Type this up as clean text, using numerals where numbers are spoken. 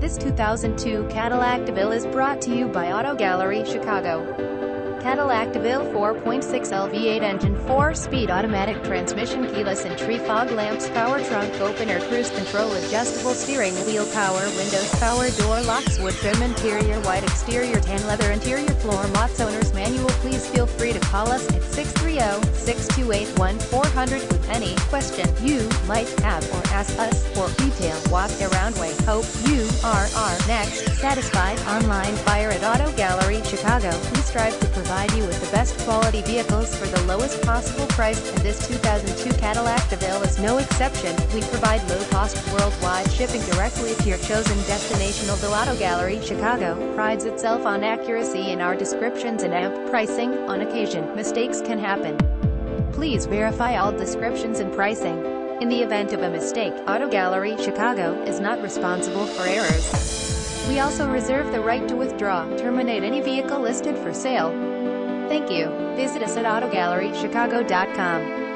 This 2002 Cadillac DeVille is brought to you by Auto Gallery Chicago. Cadillac DeVille 4.6L V8 engine, 4-speed automatic transmission, keyless entry, fog lamps, power trunk opener, cruise control, adjustable steering wheel, power windows, power door locks, wood trim interior, white exterior, tan leather interior, floor mats, owner's manual. Please feel free to call us at 630-628-1400 with any question you might have, or ask us for detail walk around. We hope you are our next satisfied online buyer at Auto Gallery Chicago. We strive to provide you with the best quality vehicles for the lowest possible price, and this 2002 Cadillac DeVille is no exception. We provide low-cost worldwide shipping directly to your chosen destination. Although Auto Gallery Chicago prides itself on accuracy in our descriptions and amp pricing, on occasion, mistakes can happen. Please verify all descriptions and pricing. In the event of a mistake, Auto Gallery Chicago is not responsible for errors. We also reserve the right to withdraw, terminate any vehicle listed for sale. Thank you. Visit us at AutoGalleryChicago.com.